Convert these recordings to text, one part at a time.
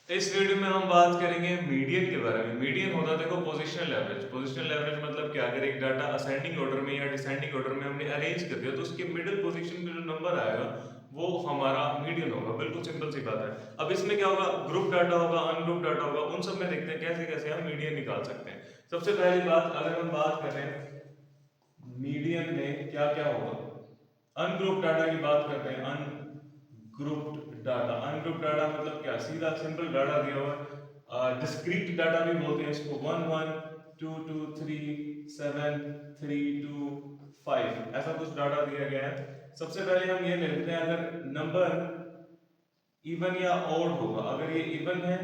इस वीडियो में हम बात करेंगे मीडियन के बारे में। मीडियन होता है देखो पोजीशनल एवरेज। पोजीशनल एवरेज मतलब क्या, अगर एक डाटा असेंडिंग ऑर्डर में या डिसेंडिंग ऑर्डर में हमने अरेंज कर दिया तो उसके मिडिल पोजीशन पे जो नंबर आएगा वो हमारा मीडियन होगा। बिल्कुल सिंपल सी बात है। अब इसमें क्या होगा, ग्रुप डाटा होगा, अनग्रुप डाटा होगा, उन सब में देखते हैं कैसे कैसे हम मीडियन निकाल सकते हैं। सबसे पहली बात, अगर हम बात करें मीडियन में क्या क्या होगा, अनग्रुप डाटा की बात करते हैं। अनग्रुप्ड डाटा, अनग्रुप्ड डाटा मतलब क्या, सीधा सिंपल डाटा दिया हुआ है। डिस्क्रीट डाटा भी बोलते हैं इसको। 1 1 2 2 3 7 3 2 5 ऐसा कुछ डाटा दिया गया है। सबसे पहले हम ये ले लेते हैं, अगर नंबर इवन या ओड होगा, अगर ये इवन है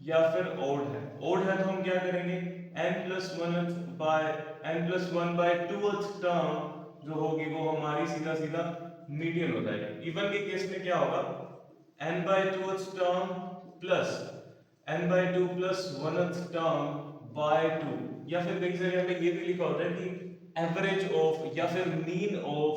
या फिर ओड है। ओड है तो हम क्या करेंगे, n+1/n+1/2th टर्म जो होगी वो हमारी सीधा सीधा मीडियन हो जाएगी। इवन के केस में क्या होगा, n/2th term plus n/2 plus 1th term by 2, या फिर कई जगह पे ये भी लिखा होता है कि एवरेज ऑफ या फिर मीन ऑफ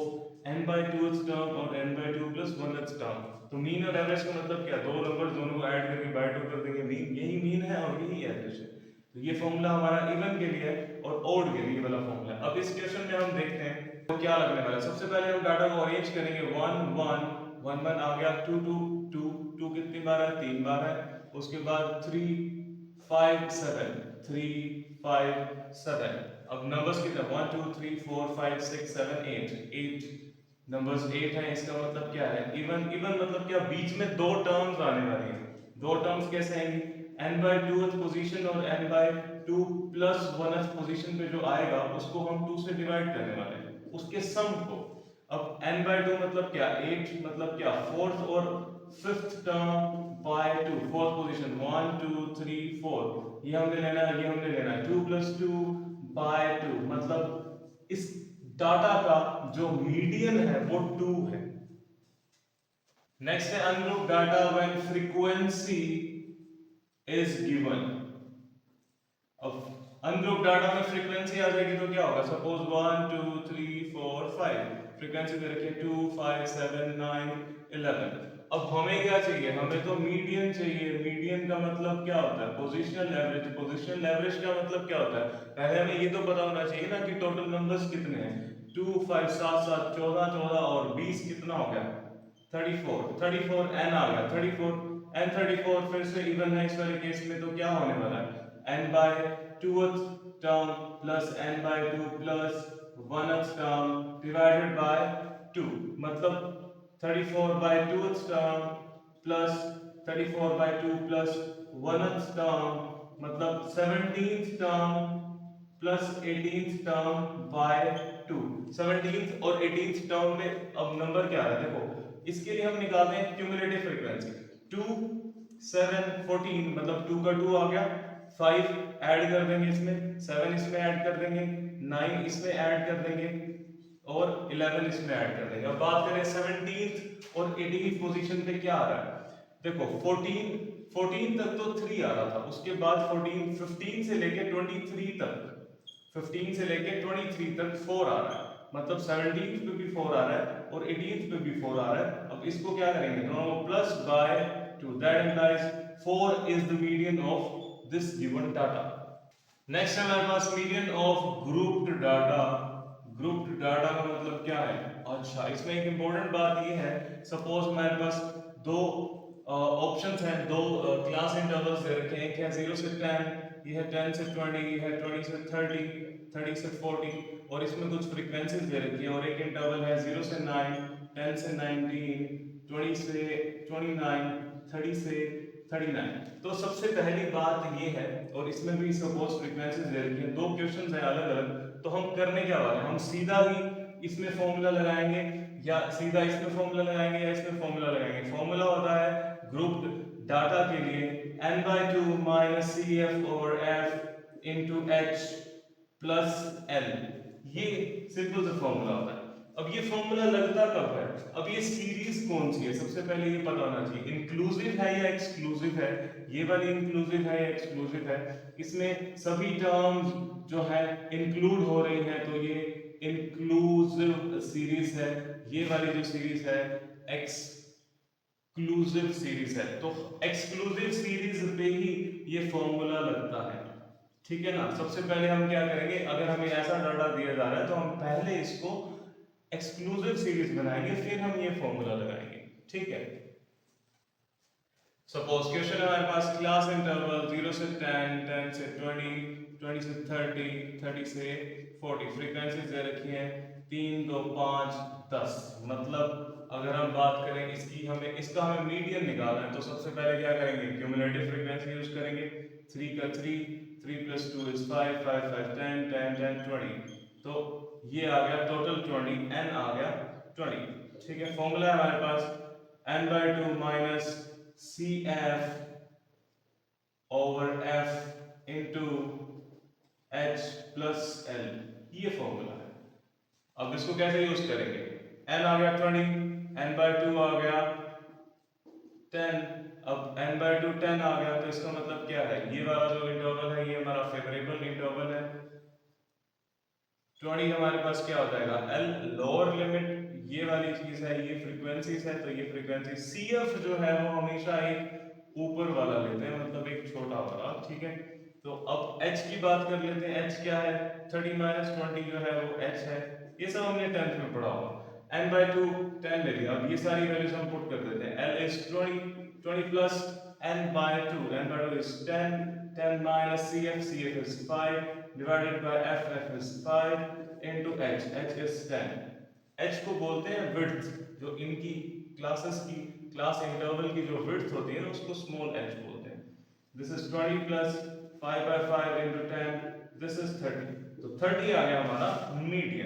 n/2th टर्म और n/2 प्लस 1th टर्म। तो मीन और एवरेज का मतलब क्या, दो नंबर दोनों को ऐड करके बाय 2 कर देंगे, मीन, यही मीन है और यही एवरेज है। तो ये फॉर्मूला हमारा इवन के लिए है और ओड के लिए वाला फॉर्मूला है। अब इस क्वेश्चन में हम देखते हैं तो क्या लगने वाला है। सबसे पहले हम डाटा को अरेंज करेंगे। 1 1 1 1 आ गया, 2 2 2 2 कितनी बार है, 3 बार है। उसके बाद 3 5 7 3 5 7। अब नंबर्स कितने, 1 2 3 4 5 6 7 8 8 नंबर्स 8 है। इसका मतलब क्या है, इवन। इवन मतलब क्या, बीच में दो टर्म्स आने वाली हैं। दो टर्म्स कैसे आएंगी, n/2th पोजीशन और n/2 प्लस 1th पोजीशन पे जो आएगा उसको हम 2 से डिवाइड करने वाले हैं, उसके सम को। अब n/2 मतलब क्या, 8 मतलब क्या, फोर्थ और fifth term by 2, fourth position 1 2 3 4, ये हमने लेना है, ये हमने लेना है 2 + 2 बाय 2, मतलब इस डाटा का जो मीडियन है वो 2 है। नेक्स्ट है ungroup data when frequency is given. अब अनग्रुप डाटा में फ्रीक्वेंसी आ जाएगी तो क्या होगा, सपोज 1 2 3 4 5 फ्रीक्वेंसी दे रखी है, 2 5 7 9 11। अब हमें क्या चाहिए, हमें तो मीडियन चाहिए। मीडियन का मतलब क्या होता है, पोजीशनल एवरेज। पोजीशनल एवरेज का मतलब क्या होता है, पहले हमें ये तो पता होना चाहिए ना कि टोटल नंबर्स कितने हैं। 2 5 7 7 14 14 और 20 कितना हो गया, 34 34 n आ गया, 34 n 34 फिर से इवन है इस वाले केस में, तो क्या होने वाला है, n/2th term plus n/2 plus 1th term divided by 2, मतलब 34/2th term plus 34/2 plus 1th term, मतलब 17th term plus 18th term by 2। 17th और 18th टर्म में अब नंबर क्या आ रहा है, देखो इसके लिए हम निकालते हैं क्यूमुलेटिव फ्रीक्वेंसी। 2 7 14 मतलब 2 का 2 आ गया, 5 ऐड कर देंगे इसमें, 7 इसमें ऐड कर देंगे, 9 इसमें ऐड कर देंगे और 11 इसमें ऐड कर देंगे। अब बात करें 17th और 18th पोजीशन पे क्या आ रहा है, देखो 14 तक तो 3 आ रहा था, उसके बाद 15 से लेके 23 तक, 15 से लेके 23 तक 4 आ रहा है, मतलब 17th पे भी 4 आ रहा है और 18th पे भी 4 आ रहा है। अब इसको क्या करेंगे, दोनों plus by 2, that implies 4 is the median of this given data. Next है हमारे पास median of grouped data. Grouped data का मतलब क्या है, अच्छा इसमें एक इंपॉर्टेंट बात ये है, सपोज हमारे पास दो ऑप्शंस हैं, दो क्लास इंटरवल्स दे रखे हैं, एक है 0 से 10, ये है 10 से 20, ये है 20 से 30, 30 से 40, और इसमें कुछ फ्रीक्वेंसीज दे रखी है, और एक इंटरवल है 0 से 9, 10 से 19, 20 से 29, 30 से 39। तो सबसे पहली बात ये है, और इसमें भी सपोज फ्रीक्वेंसीज दे रखी है, दो क्वेश्चंस हैं अलग अलग, तो हम करने क्या वाले हैं, हम सीधा ही इसमें फॉर्मूला लगाएंगे या सीधा इसमें फॉर्मूला लगाएंगे या इसमें फॉर्मूला लगाएंगे। फॉर्मूला होता है ग्रुप्ड डाटा के लिए n/2 minus C F over F into H plus L, ये सिंपल सा फॉर्मूला होता है। अब ये फॉर्मूला लगता कब है, अब ये सीरीज कौन सी है, सबसे पहले ये पता होना चाहिए, इंक्लूसिव है या एक्सक्लूसिव है, ये वाली इंक्लूसिव है या एक्सक्लूसिव है, इसमें सभी टर्म्स जो है इंक्लूड हो रही है, तो ये इंक्लूसिव सीरीज है। ये वाली जो सीरीज है एक्सक्लूसिव एक्सक्लूसिव सीरीज है, तो एक्सक्लूसिव सीरीज पे ही ये फॉर्मूला लगता है, ठीक है ना। सबसे पहले हम क्या करेंगे, अगर हमें ऐसा डाटा दिया जा रहा है तो हम पहले इसको एक्सक्लूसिव सीरीज बनाएंगे, फिर हम ये फॉर्मूला लगाएंगे, ठीक है। सपोज क्वेश्चन है हमारे पास, क्लास इंटरवल 0 से 10, 10 से 20, 20 से 30, 30 से 40, फ्रीक्वेंसीज दे रखी हैं 3, 2, 5, 10। मतलब अगर हम बात करें इसकी, इसका हमें मीडियन निकालना है, तो सबसे पहले क्या करेंगे, क्यूमुलेटिव फ्रीक्वेंसी यूज करेंगे। 3 का 3, 3 + 2 = 5, 5, 5, 10, 10, 10, 20, तो ये आ गया टोटल 20, n आ गया 20, ठीक है। फॉर्मूला है हमारे पास n/2 minus CF over F into H plus L, ये फॉर्मूला है। अब इसको कैसे यूज करेंगे, n आ गया 20, n/2 आ गया 10, अब n/2 10 आ गया, तो इसका मतलब क्या है, ये वाला जो इंटरवल है ये हमारा फेवरेबल इंटरवल है। 20 हमारे पास क्या हो जाएगा, L लोअर लिमिट, ये वाली चीज है, ये फ्रीक्वेंसीज है, तो ये फ्रीक्वेंसी CF जो है वो हमेशा एक ऊपर वाला लेते हैं, मतलब एक छोटा वाला, ठीक है। तो अब H की बात कर लेते हैं, H क्या है, 30 - 20 जो है वो H है, ये सब हमने 10th में पढ़ा होगा। n/2 10 ले लिया, अब ये सारी वैल्यूज हम पुट कर देते हैं, L is 20, 20 plus n/2, n/2 is 10, 10 minus CF, CF is 5 divided by F, F is 5 into H, H is 10। H को बोलते हैं विड्थ, जो इनकी क्लासेस की, क्लास इंटरवल की जो विड्थ होती है ना, उसको स्मॉल h बोलते हैं। This is 20 plus 5/5 into 10, this is 30, तो 30 आ गया हमारा मीडियन।